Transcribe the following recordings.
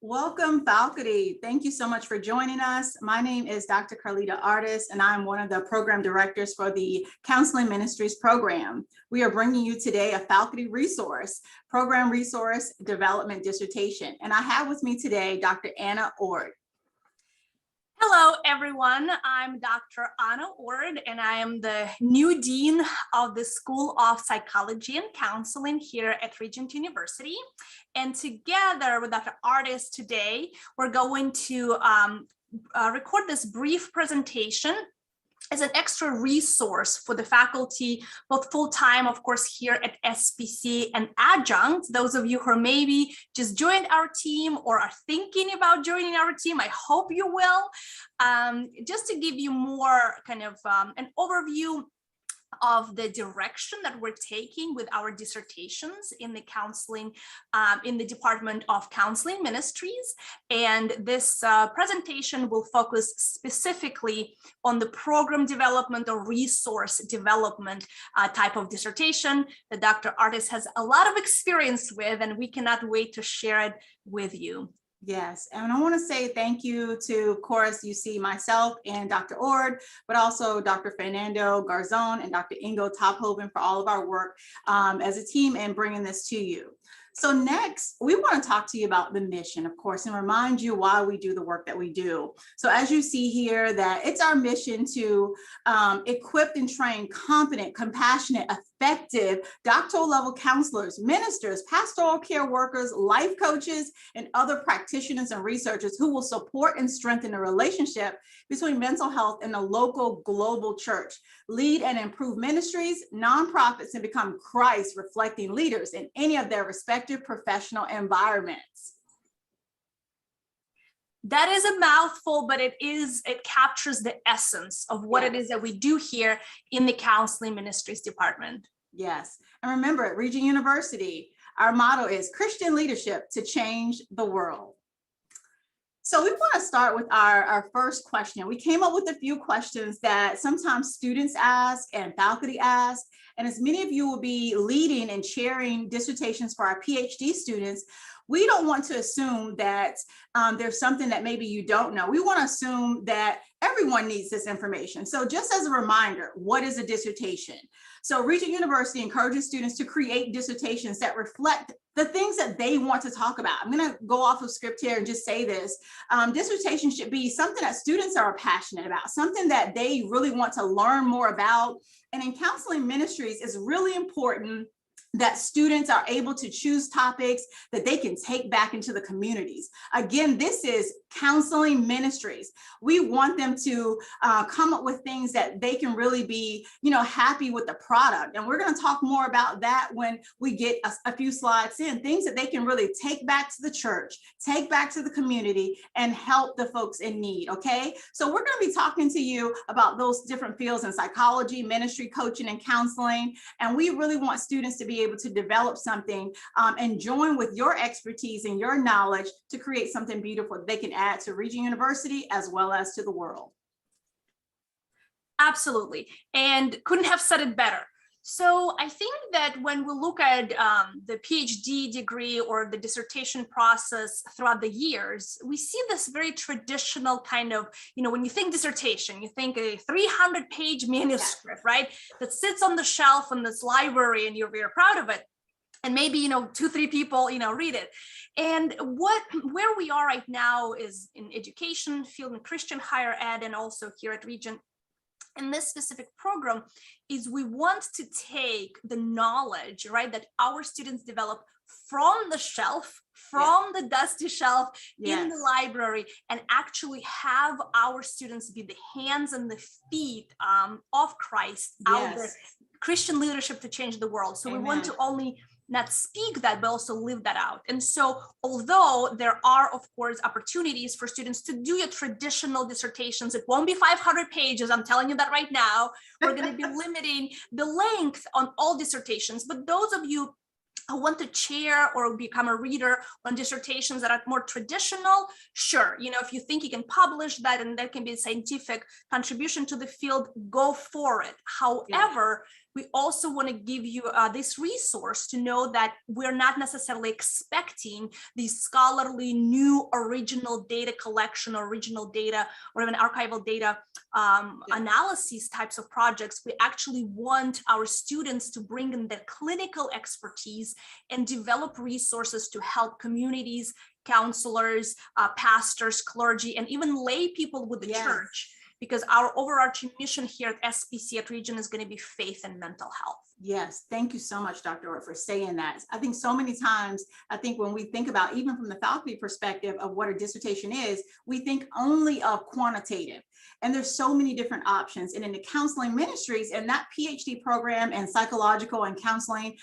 Welcome, faculty. Thank you so much for joining us. My name is Dr. Carlita Artis, and I'm one of the program directors for the Counseling Ministries program. We are bringing you today a faculty resource, Program Resource Development Dissertation. And I have with me today Dr. Anna Ord. Hello, everyone. I'm Dr. Anna Ord, and I am the new dean of the School of Psychology and Counseling here at Regent University. And together with Dr. Artis today, we're going to record this brief presentation as an extra resource for the faculty, both full-time, of course, here at SPC, and adjunct. Those of you who are maybe just joined our team or are thinking about joining our team, I hope you will. Just to give you more kind of an overview of the direction that we're taking with our dissertations in the counseling, in the Department of Counseling Ministries. And this presentation will focus specifically on the program development or resource development type of dissertation that Dr. Artis has a lot of experience with, and we cannot wait to share it with you. Yes, and I want to say thank you to, of course, you see myself and Dr. Ord, but also Dr. Fernando Garzon and Dr. Ingo Tophoven for all of our work as a team and bringing this to you. So next, we want to talk to you about the mission, of course, and remind you why we do the work that we do. So as you see here, that it's our mission to equip and train competent, compassionate, effective doctoral level counselors, ministers, pastoral care workers, life coaches, and other practitioners and researchers who will support and strengthen the relationship between mental health and the local global church, lead and improve ministries, nonprofits, and become Christ reflecting leaders in any of their respective professional environments. That is a mouthful, but it captures the essence of what it is that we do here in the Counseling Ministries Department. Yes, and remember at Regent University, our motto is Christian leadership to change the world. So we want to start with our first question. We came up with a few questions that sometimes students ask and faculty ask, and as many of you will be leading and chairing dissertations for our PhD students, we don't want to assume that there's something that maybe you don't know. We want to assume that everyone needs this information. So just as a reminder, what is a dissertation? So Regent University encourages students to create dissertations that reflect the things that they want to talk about. I'm going to go off of script here and just say this. Dissertation should be something that students are passionate about, something that they really want to learn more about. And in counseling ministries, it's really important that students are able to choose topics that they can take back into the communities. Again, this is counseling ministries. We want them to come up with things that they can really be, happy with the product. And we're going to talk more about that when we get a few slides in, things that they can really take back to the church, take back to the community, and help the folks in need, okay? So we're going to be talking to you about those different fields in psychology, ministry, coaching, and counseling. And we really want students to be able to develop something and join with your expertise and your knowledge to create something beautiful that they can add to Regent University as well as to the world. Absolutely, and couldn't have said it better. So I think that when we look at the PhD degree or the dissertation process throughout the years, we see this very traditional kind of, when you think dissertation, you think a 300-page manuscript, right? That sits on the shelf in this library and you're very proud of it. And maybe, 2-3 people, read it. And where we are right now is in education field, in Christian higher ed, and also here at Regent. In this specific program is we want to take the knowledge, right, that our students develop from the shelf, from the dusty shelf in the library, and actually have our students be the hands and the feet of Christ, out there, Christian leadership to change the world. So we want to only not speak that, but also live that out. And so although there are, of course, opportunities for students to do your traditional dissertations, it won't be 500 pages, I'm telling you that right now. We're going to be limiting the length on all dissertations. But those of you who want to chair or become a reader on dissertations that are more traditional, sure, if you think you can publish that and there can be a scientific contribution to the field, go for it. However, we also want to give you this resource to know that we're not necessarily expecting these scholarly new original data collection or original data or even archival data analysis types of projects. We actually want our students to bring in their clinical expertise and develop resources to help communities, counselors, pastors, clergy, and even lay people with the church, because our overarching mission here at SPC at Regent is going to be faith and mental health. Yes, thank you so much, Dr. Orr, for saying that. I think so many times, I think when we think about, even from the faculty perspective of what a dissertation is, we think only of quantitative. And there's so many different options. And in the counseling ministries and that PhD program and psychological and counseling,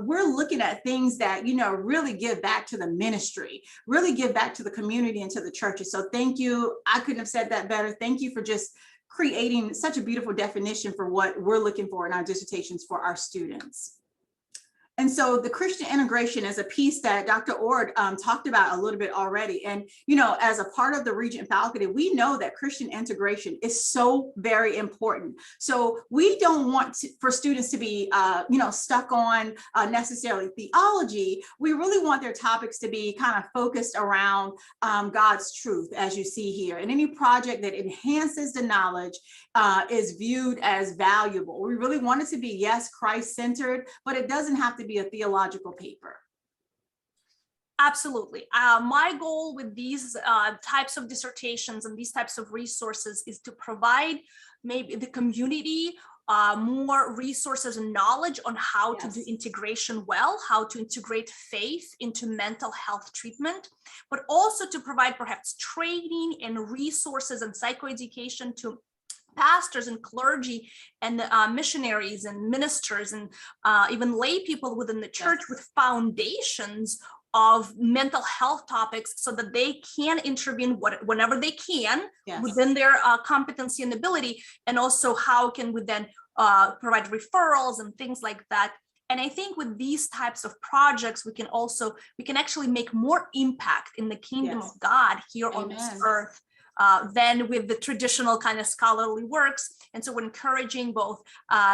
we're looking at things that, you know, really give back to the ministry, really give back to the community and to the churches. So thank you. I couldn't have said that better. Thank you for just creating such a beautiful definition for what we're looking for in our dissertations for our students. And so the Christian integration is a piece that Dr. Ord talked about a little bit already. And, you know, as a part of the Regent faculty, we know that Christian integration is so very important. So we don't want for students to be, you know, stuck on necessarily theology. We really want their topics to be kind of focused around God's truth, as you see here. And any project that enhances the knowledge is viewed as valuable. We really want it to be, yes, Christ-centered, but it doesn't have to be a theological paper. Absolutely. My goal with these types of dissertations and these types of resources is to provide maybe the community more resources and knowledge on how to do integration well, how to integrate faith into mental health treatment, but also to provide perhaps training and resources and psychoeducation to pastors and clergy and missionaries and ministers and even lay people within the church with foundations of mental health topics so that they can intervene whenever they can within their competency and ability, and also how can we then provide referrals and things like that. And I think with these types of projects, we can actually make more impact in the kingdom of God here on this earth than with the traditional kind of scholarly works. And so we're encouraging both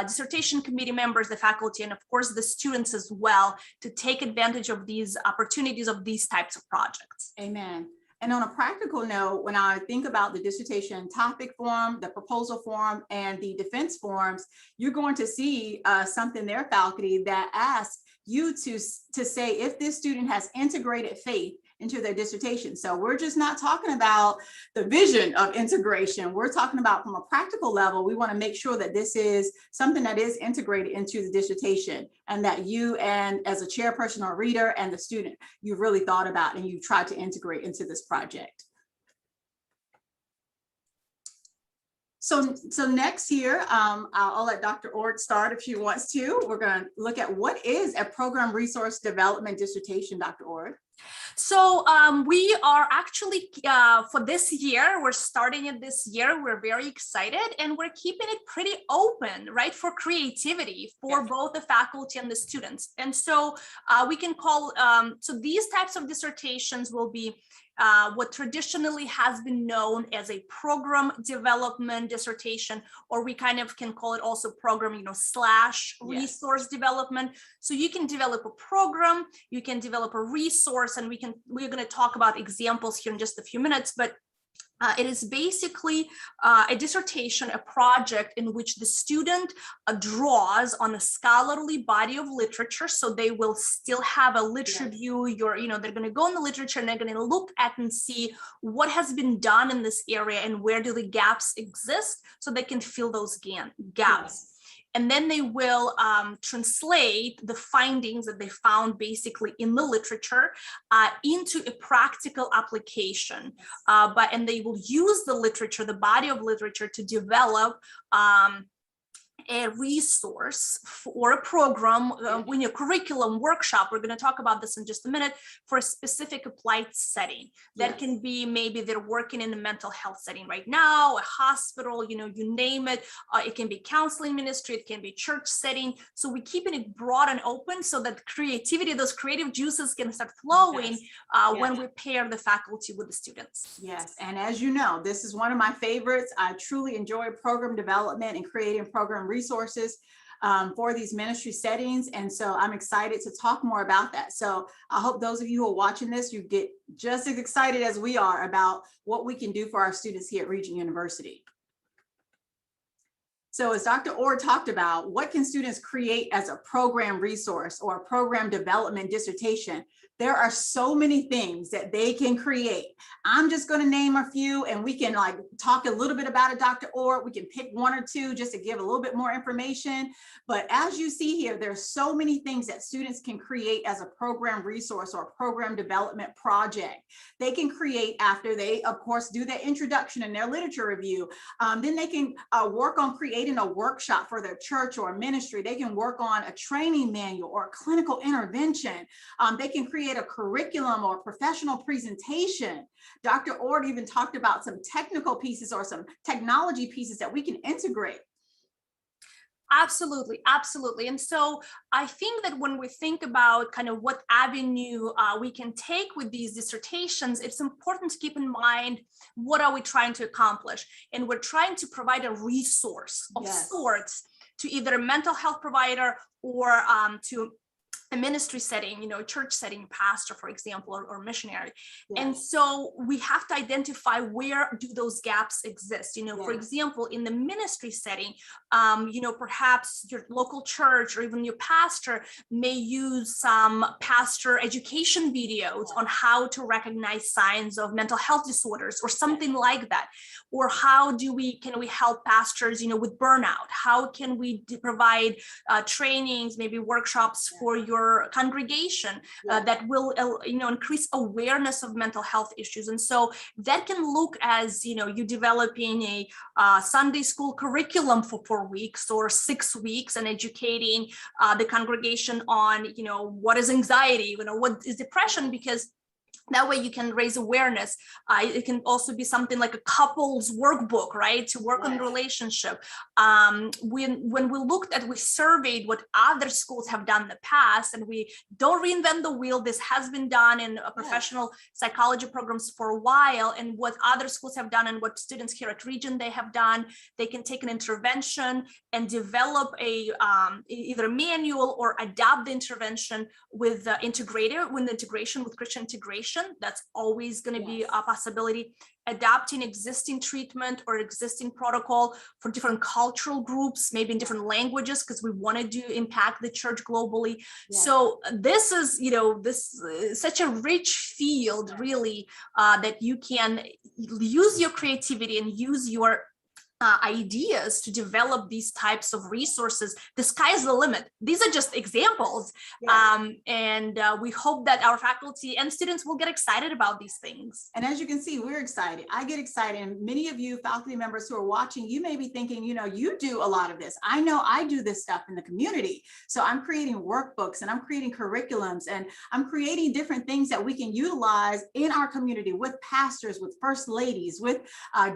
dissertation committee members, the faculty, and of course the students as well to take advantage of these opportunities of these types of projects. Amen. And on a practical note, when I think about the dissertation topic form, the proposal form, and the defense forms, you're going to see something there, faculty, that asks you to say if this student has integrated faith into their dissertation. So we're just not talking about the vision of integration. We're talking about from a practical level, we want to make sure that this is something that is integrated into the dissertation and that you and as a chairperson or reader and the student, you've really thought about and you've tried to integrate into this project. So next here, I'll let Dr. Ord start if she wants to. We're going to look at what is a program resource development dissertation, Dr. Ord. So we are actually, for this year, we're starting it this year. We're very excited and we're keeping it pretty open, right, for creativity for both the faculty and the students. And so we can call, so these types of dissertations will be what traditionally has been known as a program development dissertation, or we kind of can call it also program, slash resource development. So you can develop a program, you can develop a resource, and we're going to talk about examples here in just a few minutes, but it is basically a dissertation, a project in which the student draws on a scholarly body of literature. So they will still have a literature review. They're going to go in the literature and they're going to look at and see what has been done in this area and where do the gaps exist, so they can fill those gaps. And then they will translate the findings that they found basically in the literature into a practical application. And they will use the literature, the body of literature, to develop a resource or a program, in a curriculum workshop. We're going to talk about this in just a minute, for a specific applied setting. That can be, maybe they're working in a mental health setting right now, a hospital, you name it. It can be counseling ministry, it can be church setting. So we're keeping it broad and open so that creativity, those creative juices can start flowing when we pair the faculty with the students. Yes, and as you know, this is one of my favorites. I truly enjoy program development and creating program resources. for these ministry settings. And so I'm excited to talk more about that. So I hope those of you who are watching this, you get just as excited as we are about what we can do for our students here at Regent University. So as Dr. Orr talked about, what can students create as a program resource or a program development dissertation? There are so many things that they can create. I'm just going to name a few, and we can like talk a little bit about it, Dr. Orr. We can pick one or two just to give a little bit more information. But as you see here, there's so many things that students can create as a program resource or a program development project. They can create after they, of course, do their introduction and their literature review. Then they can work on creating a workshop for their church or ministry. They can work on a training manual or a clinical intervention. They can create a curriculum or professional presentation. Dr. Ord even talked about some technical pieces or some technology pieces that we can integrate. Absolutely, absolutely. And so I think that when we think about kind of what avenue we can take with these dissertations, it's important to keep in mind, what are we trying to accomplish? And we're trying to provide a resource of sorts to either a mental health provider or to a ministry setting, a church setting, pastor, for example, or missionary. Yes. And so we have to identify where do those gaps exist. For example, in the ministry setting, perhaps your local church or even your pastor may use some pastor education videos on how to recognize signs of mental health disorders or something like that. Or how can we help pastors, with burnout? How can we provide trainings, maybe workshops for your congregation that will increase awareness of mental health issues? And so that can look as you developing a Sunday school curriculum for 4 weeks or 6 weeks and educating the congregation on what is anxiety, what is depression, because that way you can raise awareness. It can also be something like a couples workbook, right? To work on the relationship. When we surveyed what other schools have done in the past, and we don't reinvent the wheel. This has been done in professional psychology programs for a while, and what other schools have done and what students here at Regent they have done, they can take an intervention and develop either a manual or adapt the intervention with the integration with Christian integration. That's always going to be a possibility. Adapting existing treatment or existing protocol for different cultural groups, maybe in different languages, because we want to impact the church globally. So this is, this is such a rich field, really, that you can use your creativity and use your ideas to develop these types of resources. The sky is the limit. These are just examples. And we hope that our faculty and students will get excited about these things. And as you can see, we're excited. I get excited. And many of you faculty members who are watching, you may be thinking, you do a lot of this. I know I do this stuff in the community. So I'm creating workbooks and I'm creating curriculums and I'm creating different things that we can utilize in our community with pastors, with first ladies, with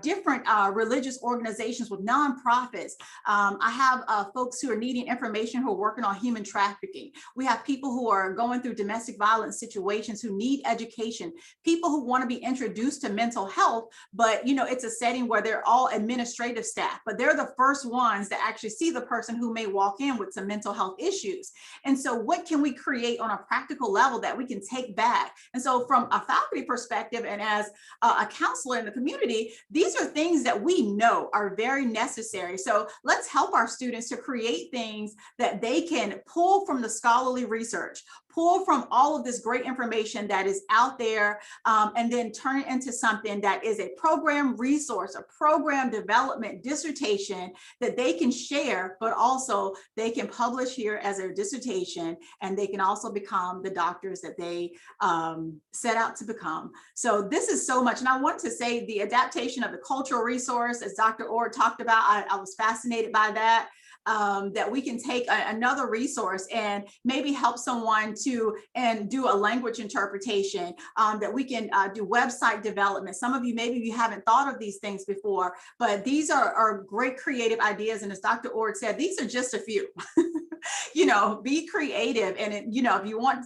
different religious organizations, with nonprofits. I have folks who are needing information who are working on human trafficking. We have people who are going through domestic violence situations who need education, people who want to be introduced to mental health, but it's a setting where they're all administrative staff, but they're the first ones that actually see the person who may walk in with some mental health issues. And so what can we create on a practical level that we can take back? And so from a faculty perspective and as a counselor in the community, these are things that we know are very necessary. So let's help our students to create things that they can pull from the scholarly research, pull from all of this great information that is out there, and then turn it into something that is a program resource, a program development dissertation that they can share, but also they can publish here as a dissertation, and they can also become the doctors that they set out to become. So this is so much. And I want to say the adaptation of the cultural resource, as Dr. Orr talked about, I was fascinated by that. That we can take another resource and maybe help someone to do a language interpretation, that we can do website development. Some of you, maybe you haven't thought of these things before, but these are great creative ideas. And as Dr. Ord said, these are just a few. Be creative. And if you want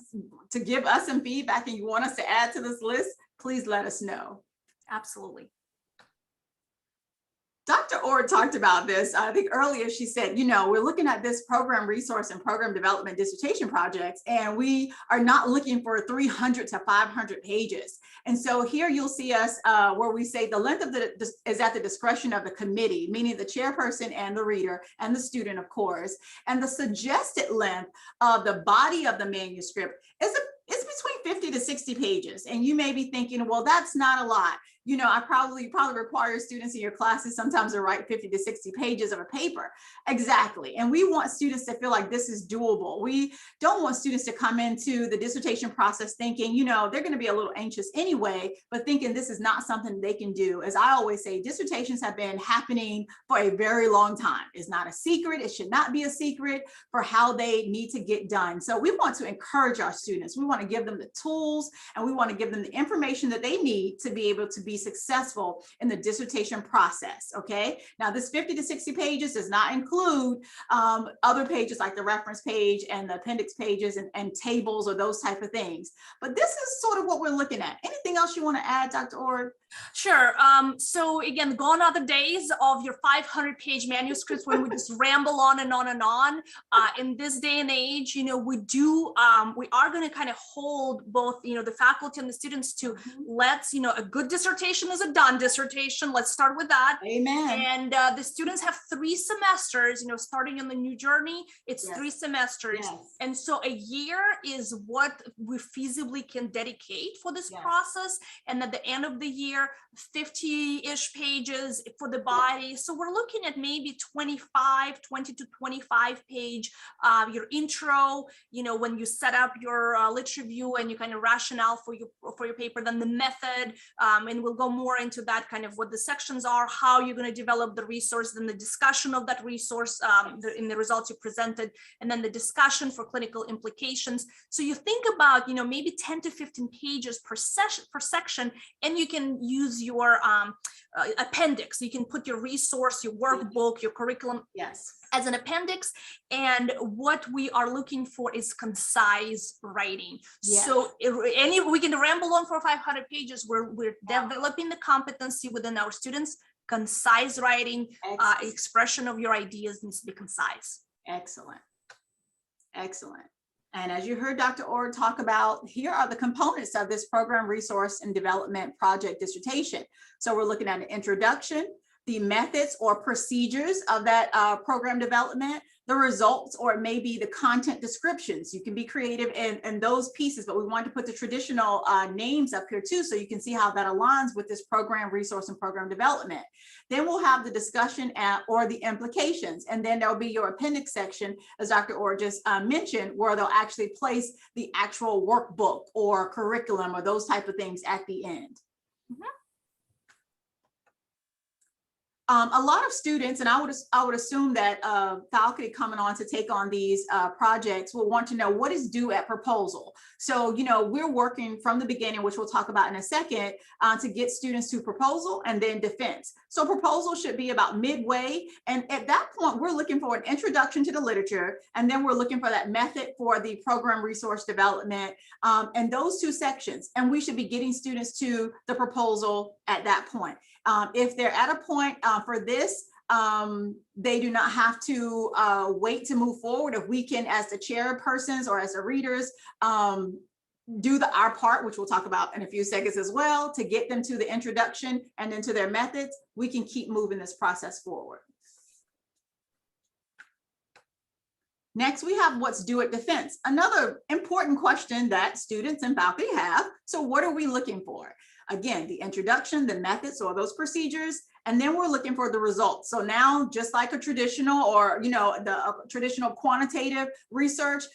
to give us some feedback and you want us to add to this list, please let us know. Absolutely. Dr. Orr talked about this. I think earlier she said, we're looking at this program resource and program development dissertation projects, and we are not looking for 300 to 500 pages. And so here you'll see us where we say the length of is at the discretion of the committee, meaning the chairperson and the reader and the student, of course. And the suggested length of the body of the manuscript is between 50 to 60 pages. And you may be thinking, well, that's not a lot. I probably require students in your classes sometimes to write 50 to 60 pages of a paper. Exactly. And we want students to feel like this is doable. We don't want students to come into the dissertation process thinking, they're going to be a little anxious anyway, but thinking this is not something they can do. As I always say, dissertations have been happening for a very long time. It's not a secret. It should not be a secret for how they need to get done. So we want to encourage our students. We want to give them the tools, and we want to give them the information that they need to be able to be successful in the dissertation process. Okay. Now, this 50 to 60 pages does not include other pages like the reference page and the appendix pages and tables or those type of things. But this is sort of what we're looking at. Anything else you want to add, Dr. Orr? Sure. So again, gone are the days of your 500-page manuscripts when we just ramble on and on and on. In this day and age, we are going to kind of hold both, the faculty and the students to a good dissertation is a done dissertation. Let's start with that. Amen. And the students have 3 semesters, starting on the new journey, it's 3 semesters. Yes. And so a year is what we feasibly can dedicate for this process. And at the end of the year, 50-ish pages for the body. So we're looking at maybe 20 to 25 page, your intro, when you set up your lit review and you kind of rationale for your paper, then the method, and we'll go more into that kind of what the sections are, how you're going to develop the resource, then the discussion of that resource in the results you presented, and then the discussion for clinical implications. So you think about, maybe 10 to 15 pages per section, and you can use your appendix. You can put your resource, your workbook, your curriculum as an appendix. And what we are looking for is concise writing. So we can ramble on for 500 pages. We're developing the competency within our students. Concise writing, expression of your ideas needs to be concise. Excellent. And as you heard Dr. Orr talk about, here are the components of this program resource and development project dissertation. So we're looking at an introduction, the methods or procedures of that program development, the results, or it may be the content descriptions. You can be creative in those pieces, but we want to put the traditional names up here too, so you can see how that aligns with this program resource and program development. Then we'll have the discussion or the implications, and then there'll be your appendix section, as Dr. Orr just mentioned, where they'll actually place the actual workbook or curriculum or those type of things at the end. A lot of students, and I would assume that faculty coming on to take on these projects will want to know what is due at proposal. So, we're working from the beginning, which we'll talk about in a second, to get students to proposal and then defense. So proposal should be about midway. And at that point, we're looking for an introduction to the literature. And then we're looking for that method for the program resource development and those 2 sections. And we should be getting students to the proposal at that point. If they're at a point for this, they do not have to wait to move forward. If we can, as the chairpersons or as the readers, do our part, which we'll talk about in a few seconds as well, to get them to the introduction and then to their methods, we can keep moving this process forward. Next, we have what's due at defense. Another important question that students and faculty have. So what are we looking for? Again, the introduction, the methods or those procedures, and then we're looking for the results. So now, just like a traditional or, the traditional quantitative research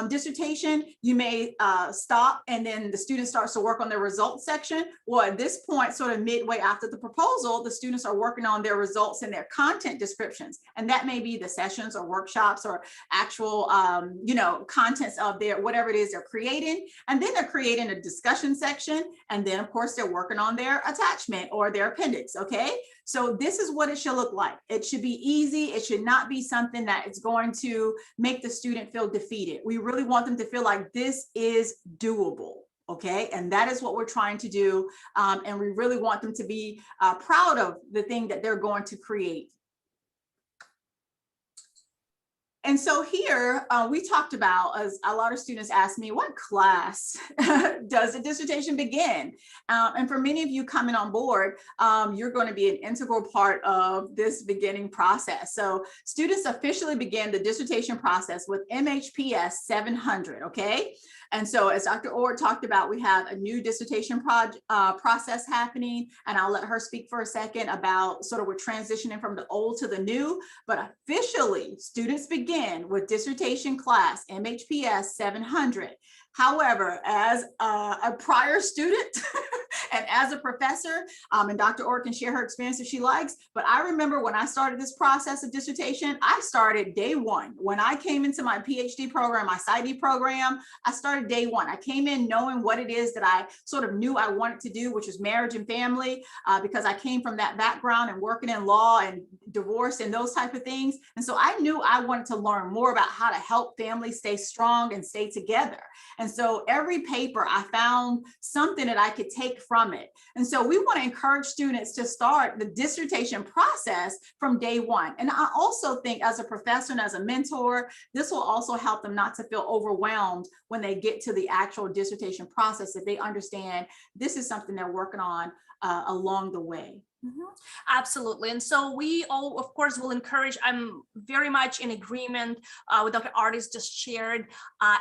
dissertation, you may stop and then the student starts to work on their results section. Well, at this point, sort of midway after the proposal, the students are working on their results and their content descriptions. And that may be the sessions or workshops or actual, contents of their, whatever it is they're creating. And then they're creating a discussion section. And then, of course, they're working on their attachment or their appendix, okay? So this is what it should look like. It should be easy. It should not be something that is going to make the student feel defeated. We really want them to feel like this is doable. Okay, and that is what we're trying to do. And we really want them to be proud of the thing that they're going to create. And so here we talked about, as a lot of students ask me, what class does the dissertation begin? And for many of you coming on board, you're going to be an integral part of this beginning process. So students officially begin the dissertation process with MHPS 700, okay? And so as Dr. Orr talked about, we have a new dissertation process happening, and I'll let her speak for a second about sort of we're transitioning from the old to the new, but officially students begin with dissertation class MHPS 700. However, as a prior student and as a professor, and Dr. Orr can share her experience if she likes, but I remember when I started this process of dissertation, I started day one. When I came into my PhD program, my PsyD program, I started day one. I came in knowing what it is that I sort of knew I wanted to do, which was marriage and family, because I came from that background and working in law and divorce and those type of things. And so I knew I wanted to learn more about how to help families stay strong and stay together. And so every paper I found something that I could take from it. And so we want to encourage students to start the dissertation process from day one. And I also think as a professor and as a mentor, this will also help them not to feel overwhelmed when they get to the actual dissertation process, if they understand this is something they're working on along the way. Mm-hmm. Absolutely. And so we all, of course, will encourage, I'm very much in agreement with Dr. Artis just shared.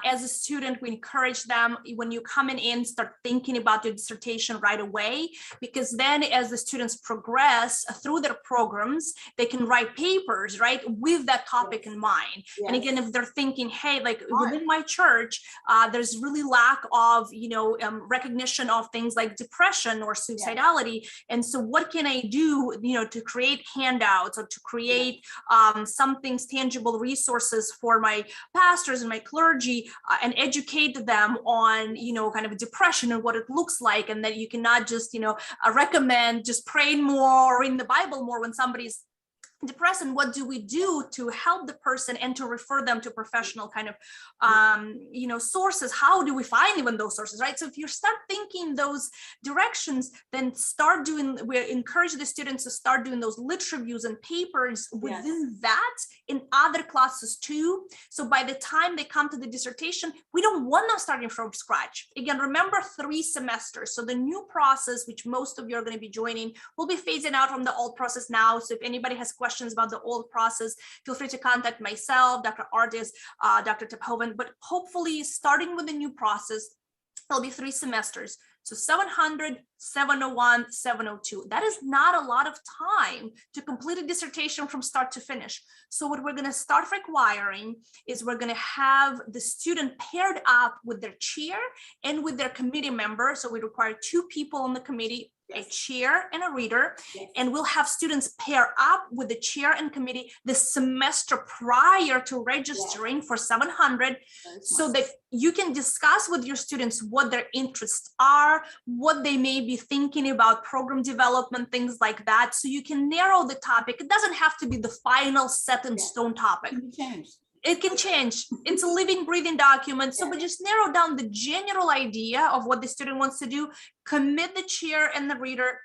As a student, we encourage them when you come in, start thinking about your dissertation right away, because then as the students progress through their programs, they can write papers, right, with that topic in mind. Yes. And again, if they're thinking, hey, like within my church, there's really lack of, recognition of things like depression or suicidality. Yes. And so what can I do, to create handouts or to create some things, tangible resources for my pastors and my clergy, and educate them on, kind of depression and what it looks like, and that you cannot just, recommend just praying more or reading the Bible more when somebody's depressed, and what do we do to help the person and to refer them to professional kind of sources? How do we find even those sources, right? So if you start thinking those directions, then we encourage the students to start doing those lit reviews and papers within that in other classes too. So by the time they come to the dissertation, we don't want them starting from scratch. Again, remember 3 semesters. So the new process, which most of you are going to be joining, will be phasing out from the old process now. So if anybody has questions about the old process, feel free to contact myself, Dr. Artis, Dr. Tephoven, but hopefully starting with the new process, there'll be 3 semesters. So 700, 701, 702. That is not a lot of time to complete a dissertation from start to finish. So what we're going to start requiring is we're going to have the student paired up with their chair and with their committee member. So we require 2 people on the committee, a chair and a reader, and we'll have students pair up with the chair and committee the semester prior to registering for 700, so that you can discuss with your students what their interests are, what they may be thinking about program development, things like that, so you can narrow the topic. It doesn't have to be the final set in stone topic. It can change. It's a living, breathing document. So we just narrow down the general idea of what the student wants to do, commit the chair and the reader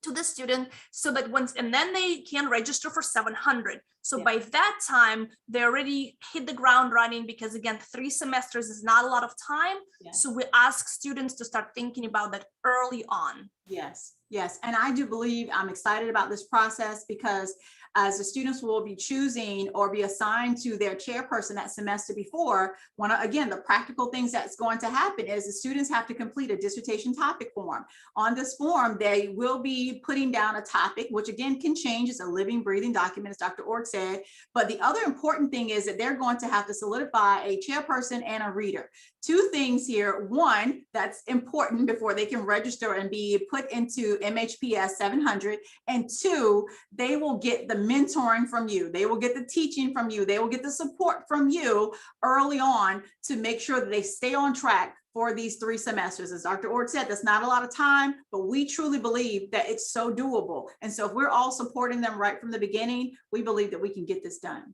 to the student, so that and then they can register for 700. So by that time, they already hit the ground running, because again, 3 semesters is not a lot of time. So we ask students to start thinking about that early on. Yes. And I do believe, I'm excited about this process, because as the students will be choosing or be assigned to their chairperson that semester before, again, the practical things that's going to happen is the students have to complete a dissertation topic form. On this form, they will be putting down a topic, which again can change. It's a living, breathing document, as Dr. Orr said. But the other important thing is that they're going to have to solidify a chairperson and a reader. 2 things here. One, that's important before they can register and be put into MHPS 700. And 2, they will get the mentoring from you. They will get the teaching from you. They will get the support from you early on to make sure that they stay on track for these 3 semesters. As Dr. Orr said, that's not a lot of time, but we truly believe that it's so doable. And so if we're all supporting them right from the beginning, we believe that we can get this done.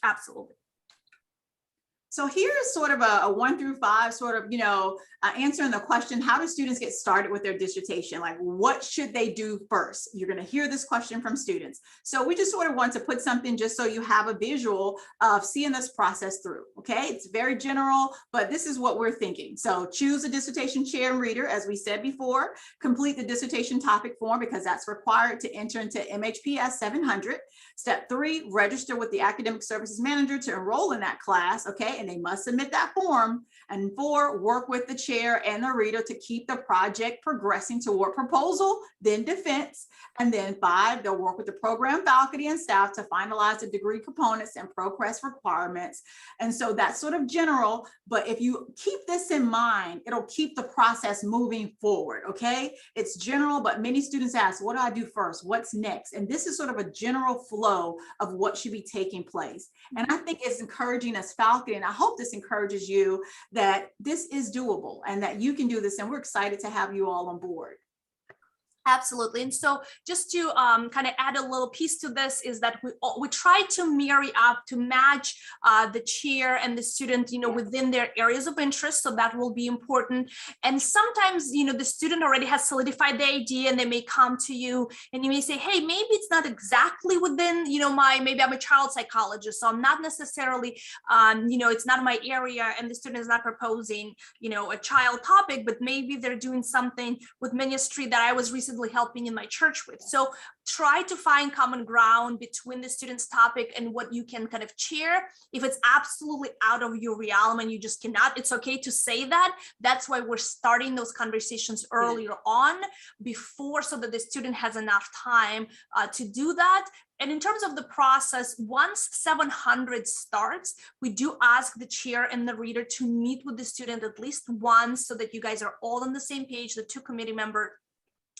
Absolutely. So here's sort of a 1 through 5 sort of, answering the question, how do students get started with their dissertation? Like, what should they do first? You're going to hear this question from students. So we just sort of want to put something just so you have a visual of seeing this process through. Okay, it's very general, but this is what we're thinking. So choose a dissertation chair and reader, as we said before. Complete the dissertation topic form because that's required to enter into MHPS 700. Step 3, register with the academic services manager to enroll in that class. Okay, and they must submit that form. And 4, work with the chair and the reader to keep the project progressing toward proposal, then defense. And then 5, they'll work with the program faculty and staff to finalize the degree components and progress requirements. And so that's sort of general, but if you keep this in mind, it'll keep the process moving forward, okay? It's general, but many students ask, what do I do first? What's next? And this is sort of a general flow of what should be taking place. And I think it's encouraging as faculty, and I hope this encourages you that this is doable and that you can do this, and we're excited to have you all on board. Absolutely. And so just to kind of add a little piece to this is that we try to marry up to match the chair and the student, within their areas of interest. So that will be important. And sometimes, the student already has solidified the idea and they may come to you and you may say, hey, maybe it's not exactly within, maybe I'm a child psychologist, so I'm not necessarily, it's not my area, and the student is not proposing, a child topic, but maybe they're doing something with ministry that I was recently helping in my church with. So try to find common ground between the student's topic and what you can kind of chair. If it's absolutely out of your realm and you just cannot, it's okay to say that. That's why we're starting those conversations earlier on before, so that the student has enough time to do that. And in terms of the process, once 700 starts, we do ask the chair and the reader to meet with the student at least once, so that you guys are all on the same page, the 2 committee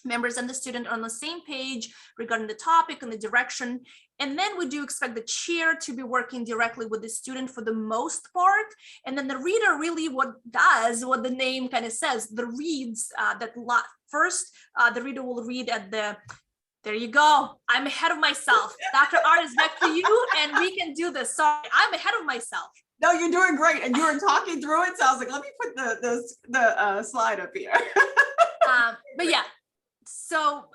members and the student are on the same page regarding the topic and the direction. And then we do expect the chair to be working directly with the student for the most part. And then the reader really what the name kind of says, the reads first, the reader will read at there you go. I'm ahead of myself. Dr. Artis, back to you, and we can do this. Sorry, I'm ahead of myself. No, you're doing great. And you were talking through it. So I was like, let me put the slide up here. But yeah. So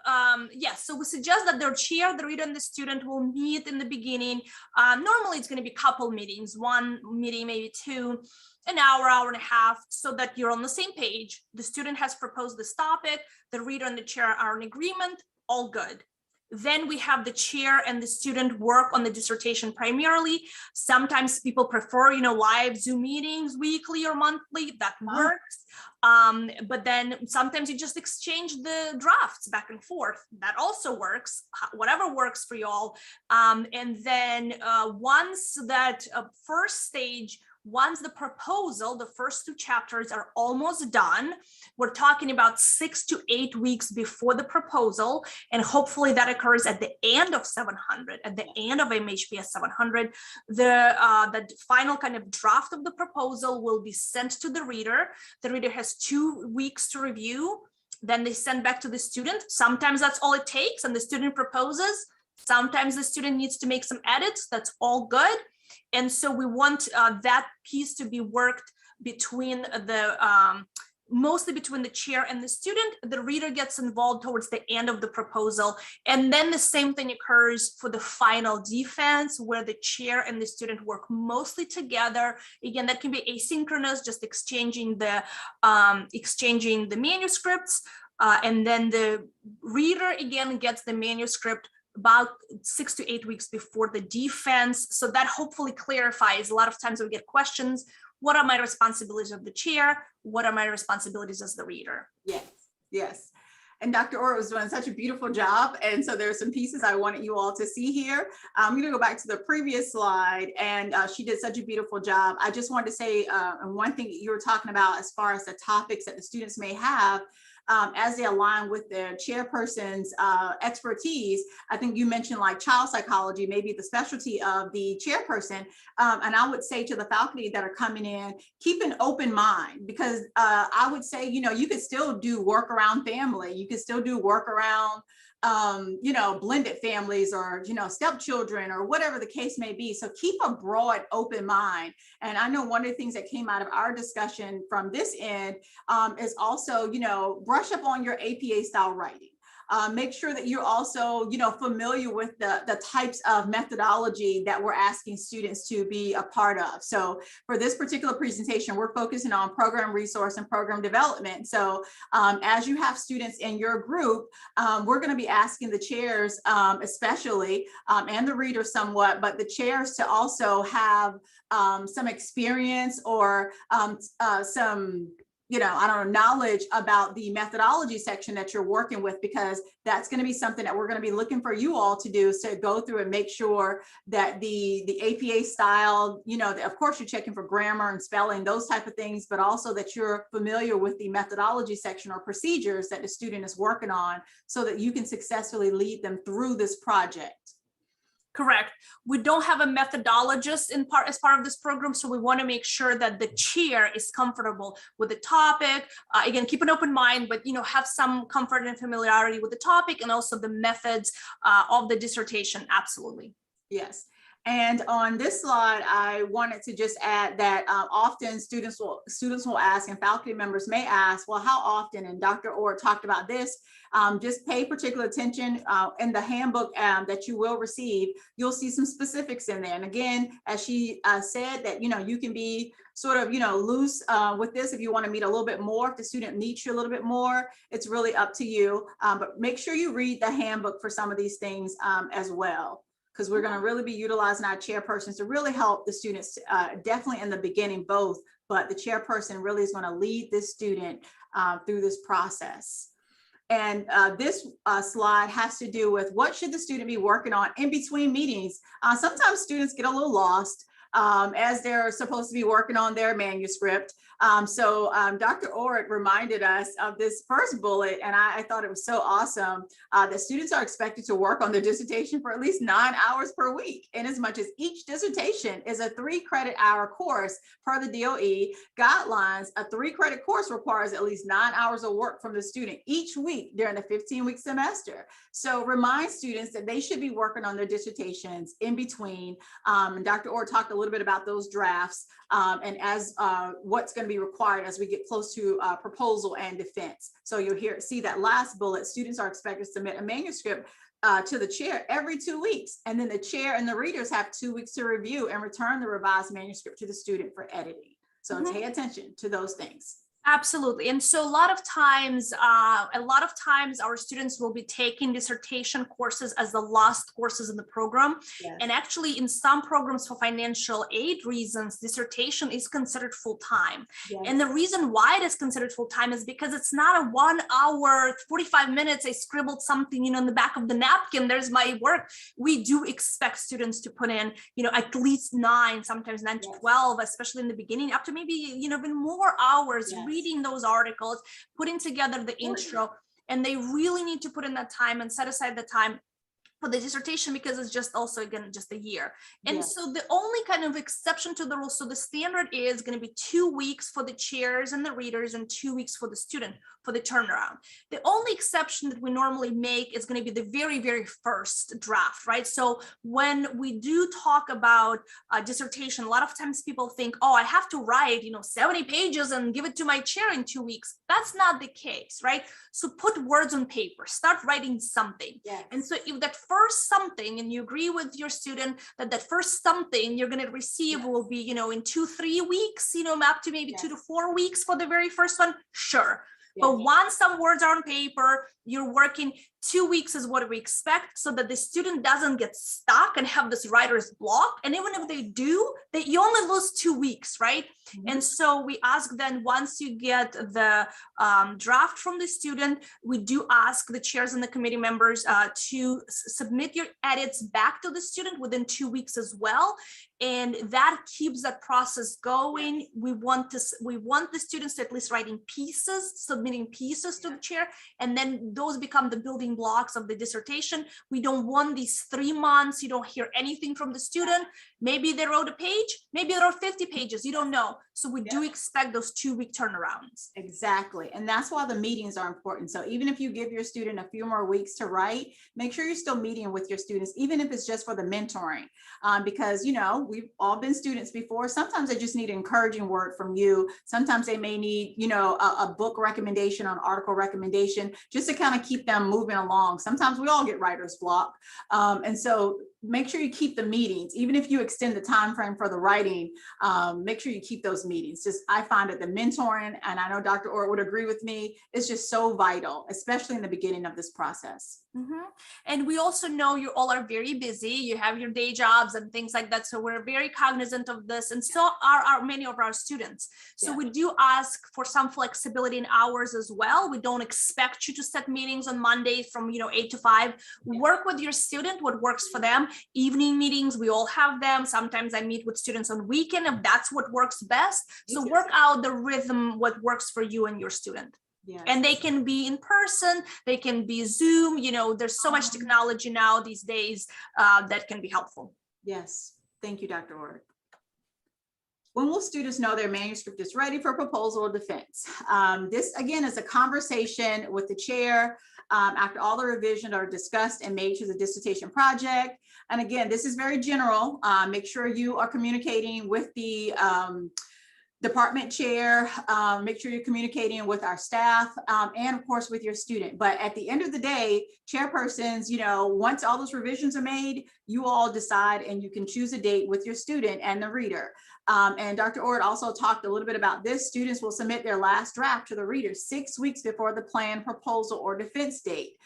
so we suggest that their chair, the reader, and the student will meet in the beginning. Normally it's going to be a couple meetings, 1 meeting, maybe 2, an hour, hour and a half, so that you're on the same page. The student has proposed this topic, the reader and the chair are in agreement, all good. Then we have the chair and the student work on the dissertation primarily. Sometimes people prefer, live Zoom meetings weekly or monthly, that works. But then sometimes you just exchange the drafts back and forth. That also works, whatever works for you all. And then once that first stage, once the proposal, the first 2 chapters are almost done, we're talking about 6 to 8 weeks before the proposal, and hopefully that occurs at the end of 700, at the end of MHPS 700. The final kind of draft of the proposal will be sent to the reader. The reader has 2 weeks to review. Then they send back to the student. Sometimes that's all it takes, and the student proposes. Sometimes the student needs to make some edits. That's all good. And so we want that piece to be worked between mostly between the chair and the student. The reader gets involved towards the end of the proposal. And then the same thing occurs for the final defense, where the chair and the student work mostly together. Again, that can be asynchronous, just exchanging the manuscripts. And then the reader again gets the manuscript about 6 to 8 weeks before the defense. So that hopefully clarifies. A lot of times we get questions, what are my responsibilities of the chair? What are my responsibilities as the reader? Yes. And Dr. Orr was doing such a beautiful job. And so there are some pieces I wanted you all to see here. I'm going to go back to the previous slide, and she did such a beautiful job. I just wanted to say, one thing that you were talking about as far as the topics that the students may have, as they align with their chairperson's expertise. I think you mentioned like child psychology, maybe the specialty of the chairperson. And I would say to the faculty that are coming in, keep an open mind, because I would say, you could still do work around family. You could still do work around blended families or, stepchildren or whatever the case may be. So keep a broad, open mind. And I know one of the things that came out of our discussion from this end is also, brush up on your APA style writing. Make sure that you're also, familiar with the types of methodology that we're asking students to be a part of. So for this particular presentation, we're focusing on program resource and program development. So as you have students in your group, we're going to be asking the chairs, especially, and the readers somewhat, but the chairs to also have some experience or some knowledge about the methodology section that you're working with, because that's going to be something that we're going to be looking for you all to do, is to go through and make sure that the APA style, of course you're checking for grammar and spelling, those type of things, but also that you're familiar with the methodology section or procedures that the student is working on so that you can successfully lead them through this project. Correct. We don't have a methodologist as part of this program, so we want to make sure that the chair is comfortable with the topic. Again, keep an open mind, but have some comfort and familiarity with the topic and also the methods of the dissertation. Absolutely. Yes. And on this slide, I wanted to just add that often students will ask, and faculty members may ask, well, how often? And Dr. Orr talked about this. Just pay particular attention in the handbook that you will receive. You'll see some specifics in there. And again, as she said, that you can be sort of loose with this if you want to meet a little bit more. If the student needs you a little bit more, it's really up to you. But make sure you read the handbook for some of these things as well, because we're going to really be utilizing our chairpersons to really help the students, definitely in the beginning, both, but the chairperson really is going to lead this student through this process. And this slide has to do with what should the student be working on in between meetings. Sometimes students get a little lost as they're supposed to be working on their manuscript. So Dr. Orrick reminded us of this first bullet, and I thought it was so awesome that students are expected to work on their dissertation for at least 9 hours per week, in as much as each dissertation is a 3-credit-hour course per the DOE guidelines. A 3-credit course requires at least 9 hours of work from the student each week during the 15-week semester. So remind students that they should be working on their dissertations in between. And Dr. Orr talked a little bit about those drafts and as what's going to be required as we get close to proposal and defense. So you'll see that last bullet, students are expected to submit a manuscript to the chair every 2 weeks. And then the chair and the readers have 2 weeks to review and return the revised manuscript to the student for editing. So pay attention to those things. Absolutely. And so a lot of times our students will be taking dissertation courses as the last courses in the program. Yes. And actually in some programs for financial aid reasons, dissertation is considered full-time. Yes. And the reason why it is considered full-time is because it's not a 1 hour, 45 minutes, I scribbled something, in the back of the napkin, there's my work. We do expect students to put in, at least 9, sometimes 9 to 12, especially in the beginning, up to maybe, even more hours. Yes. Reading those articles, putting together the intro, and they really need to put in that time and set aside the time for the dissertation, because it's just also, again, just a year. And so the only kind of exception to the rule, so the standard is going to be 2 weeks for the chairs and the readers and 2 weeks for the student for the turnaround. The only exception that we normally make is going to be the very, very first draft, right? So when we do talk about a dissertation, a lot of times people think, oh, I have to write, 70 pages and give it to my chair in 2 weeks. That's not the case, right? So put words on paper, start writing something. Yes. And so if that first something, and you agree with your student that first something you're going to receive will be, in 2-3 weeks, up to maybe 2 to 4 weeks for the very first one, sure. But once some words are on paper, you're working 2 weeks is what we expect, so that the student doesn't get stuck and have this writer's block. And even if they do, you only lose 2 weeks, right? Mm-hmm. And so we ask then, once you get the draft from the student, we do ask the chairs and the committee members to submit your edits back to the student within 2 weeks as well. And that keeps that process going. We want the students to at least writing pieces, submitting pieces to the chair, and then those become the building building blocks of the dissertation. We don't want these 3 months, you don't hear anything from the student. Maybe they wrote a page, maybe they wrote 50 pages, you don't know. So we do expect those 2-week turnarounds. Exactly. And that's why the meetings are important. So even if you give your student a few more weeks to write, make sure you're still meeting with your students, even if it's just for the mentoring, because, you know, we've all been students before. Sometimes they just need an encouraging word from you. Sometimes they may need, you know, a book recommendation, an article recommendation, just to kind of keep them moving along. Sometimes we all get writer's block. And so make sure you keep the meetings, even if you extend the time frame for the writing, make sure you keep those meetings. Just, I find that the mentoring, and I know Dr. Orr would agree with me, is just so vital, especially in the beginning of this process. And we also know you all are very busy. You have your day jobs and things like that. So we're very cognizant of this. And so are many of our students. So we do ask for some flexibility in hours as well. We don't expect you to set meetings on Monday from 8 to 5. Work with your student, what works for them. Evening meetings, we all have them. Sometimes I meet with students on weekend if that's what works best. So work out the rhythm, what works for you and your student. Yes. And they can be in person, they can be Zoom, there's so much technology now these days that can be helpful. Yes, thank you, Dr. Orr. When will students know their manuscript is ready for proposal or defense? This, again, is a conversation with the chair after all the revisions are discussed and made to the dissertation project. And again, this is very general. Make sure you are communicating with the department chair, make sure you're communicating with our staff, and of course with your student. But at the end of the day, chairpersons, once all those revisions are made, you all decide and you can choose a date with your student and the reader. And Dr. Ord also talked a little bit about this. Students will submit their last draft to the reader 6 weeks before the planned proposal or defense date.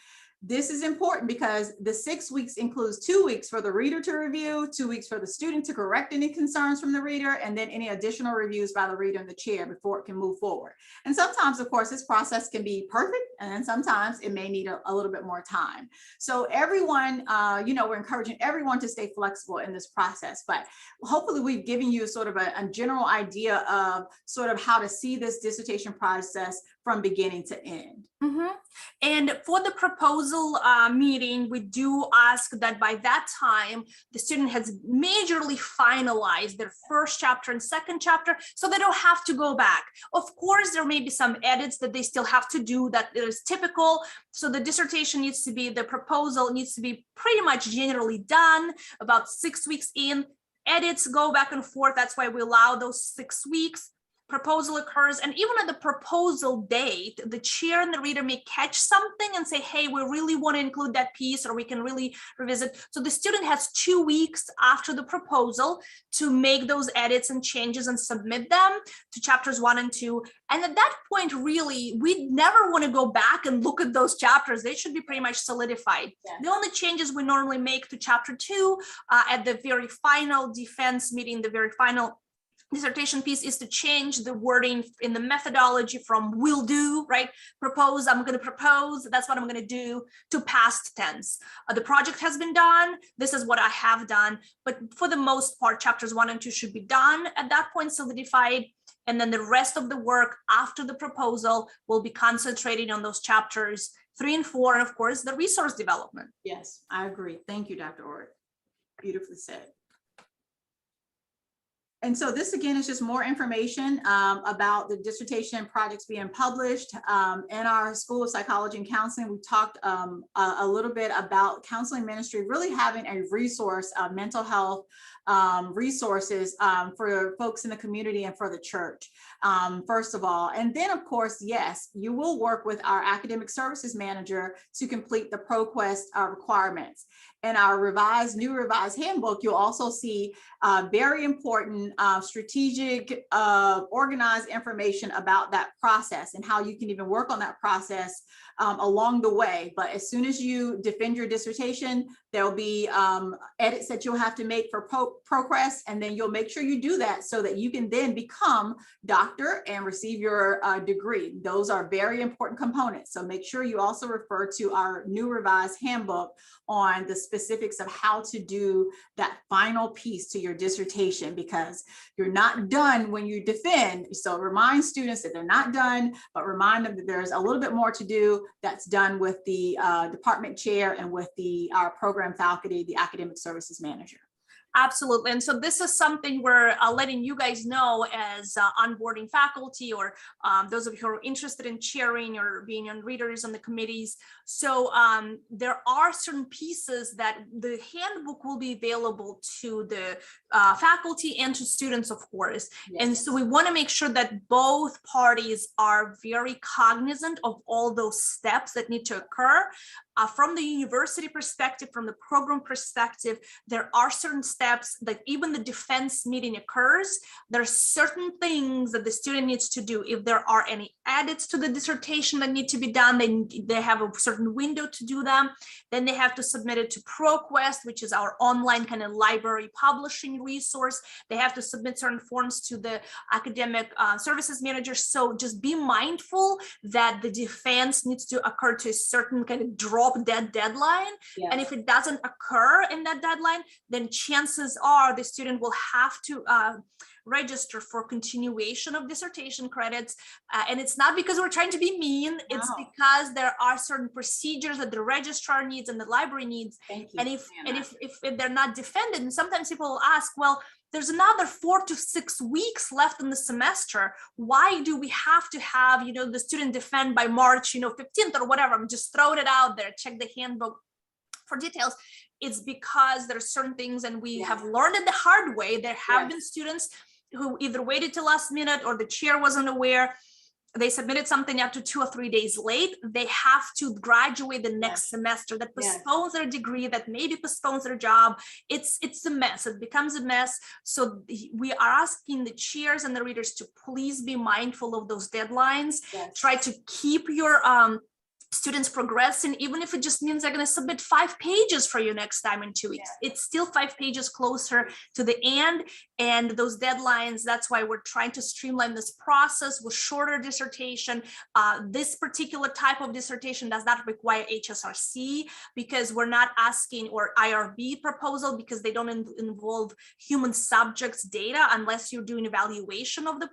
This is important because the 6 weeks includes 2 weeks for the reader to review, 2 weeks for the student to correct any concerns from the reader, and then any additional reviews by the reader and the chair before it can move forward. And sometimes, of course, this process can be perfect, and then sometimes it may need a little bit more time. So everyone, we're encouraging everyone to stay flexible in this process, but hopefully we've given you sort of a general idea of sort of how to see this dissertation process from beginning to end. And for the proposal meeting, we do ask that by that time, the student has majorly finalized their first chapter and second chapter, so they don't have to go back. Of course, there may be some edits that they still have to do that is typical. So the dissertation needs to be, the proposal needs to be pretty much generally done about 6 weeks in. Edits go back and forth. That's why we allow those 6 weeks. Proposal occurs, and even at the proposal date, the chair and the reader may catch something and say, hey, we really want to include that piece, or we can really revisit. So the student has 2 weeks after the proposal to make those edits and changes and submit them to chapters 1 and 2. And at that point, really, we never want to go back and look at those chapters. They should be pretty much solidified. Yeah. The only changes we normally make to chapter 2 at the very final defense meeting, the very final dissertation piece, is to change the wording in the methodology from will do, right? Propose, I'm going to propose, that's what I'm going to do, to past tense. The project has been done. This is what I have done. But for the most part, chapters 1 and 2 should be done at that point, solidified. And then the rest of the work after the proposal will be concentrating on those chapters 3 and 4, and of course, the resource development. Yes, I agree. Thank you, Dr. Ord. Beautifully said. And so this, again, is just more information about the dissertation projects being published. In our School of Psychology and Counseling, we talked a little bit about counseling ministry really having a resource of mental health resources for folks in the community and for the church, first of all. And then, of course, yes, you will work with our academic services manager to complete the ProQuest requirements. In our new revised handbook, you'll also see very important strategic, organized information about that process and how you can even work on that process along the way. But as soon as you defend your dissertation, there'll be edits that you'll have to make for ProQuest, and then you'll make sure you do that so that you can then become doctor and receive your degree. Those are very important components. So make sure you also refer to our new revised handbook on the specifics of how to do that final piece to your dissertation, because you're not done when you defend. So remind students that they're not done, but remind them that there's a little bit more to do that's done with the department chair and with our program faculty, the academic services manager. Absolutely. And so this is something we're letting you guys know as onboarding faculty, or those of you who are interested in chairing or being on readers on the committees. So there are certain pieces that the handbook will be available to the faculty and to students, of course. Yes. And so we want to make sure that both parties are very cognizant of all those steps that need to occur. From the university perspective, from the program perspective, there are certain steps that even the defense meeting occurs. There are certain things that the student needs to do. If there are any edits to the dissertation that need to be done, they have a certain window to do them. Then they have to submit it to ProQuest, which is our online kind of library publishing resource. They have to submit certain forms to the academic services manager. So just be mindful that the defense needs to occur to a certain kind of drop dead deadline. Yes. And if it doesn't occur in that deadline, then chances are the student will have to register for continuation of dissertation credits. And it's not because we're trying to be mean, no. It's because there are certain procedures that the registrar needs and the library needs. And if they're not defended, and sometimes people will ask, well, there's another 4 to 6 weeks left in the semester. Why do we have to have, the student defend by March, 15th or whatever? I'm just throwing it out there. Check the handbook for details. It's because there are certain things, and we have learned it the hard way. There have been students who either waited till last minute or the chair wasn't aware. They submitted something up to 2 or 3 days late. They have to graduate the next semester. That postpones their degree, that maybe postpones their job. It's a mess. It becomes a mess. So we are asking the chairs and the readers to please be mindful of those deadlines. Try to keep your students progressing, even if it just means they're going to submit 5 pages for you next time in 2 weeks. It's still 5 pages closer to the end, and those deadlines, that's why we're trying to streamline this process with shorter dissertation. This particular type of dissertation does not require HSRC, because we're not asking, or IRB proposal, because they don't involve human subjects data unless you're doing evaluation of the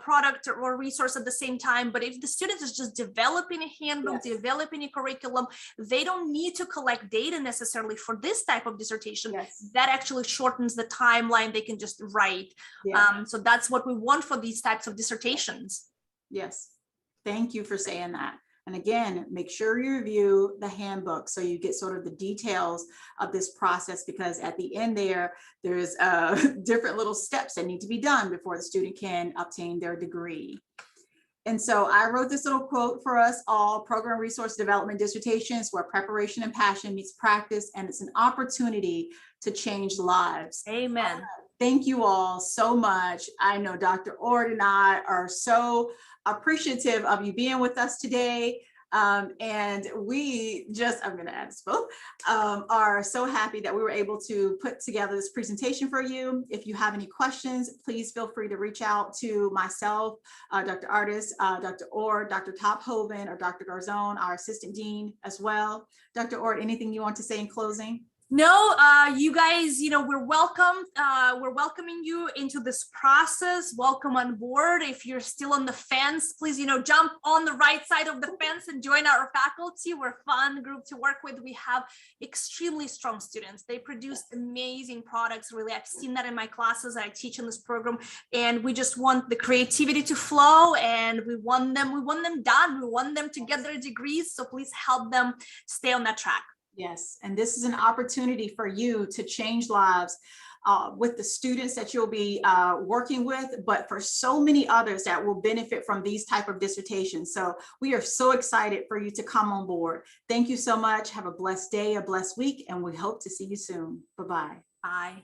product or resource at the same time. But if the student is just developing a handbook, developing a curriculum, they don't need to collect data necessarily for this type of dissertation. That actually shortens the timeline. They can just write. So that's what we want for these types of dissertations. Yes. Thank you for saying that. And again, make sure you review the handbook so you get sort of the details of this process, because at the end there's different little steps that need to be done before the student can obtain their degree. And so I wrote this little quote for us all: program resource development dissertations, where preparation and passion meets practice, and it's an opportunity to change lives. Amen. Thank you all so much. I know Dr. Ord and I are so appreciative of you being with us today. And we just, I'm going to add this both, are so happy that we were able to put together this presentation for you. If you have any questions, please feel free to reach out to myself, Dr. Artis, Dr. Ord, Dr. Tophoven, or Dr. Garzone, our assistant dean as well. Dr. Ord, anything you want to say in closing? No, you guys, we're welcome. We're welcoming you into this process. Welcome on board. If you're still on the fence, please, jump on the right side of the fence and join our faculty. We're a fun group to work with. We have extremely strong students. They produce amazing products. Really, I've seen that in my classes. I teach in this program, and we just want the creativity to flow, and we want them done. We want them to get their degrees. So please help them stay on that track. Yes, and this is an opportunity for you to change lives with the students that you'll be working with, but for so many others that will benefit from these type of dissertations. So we are so excited for you to come on board. Thank you so much. Have a blessed day, a blessed week, and we hope to see you soon. Bye-bye. Bye.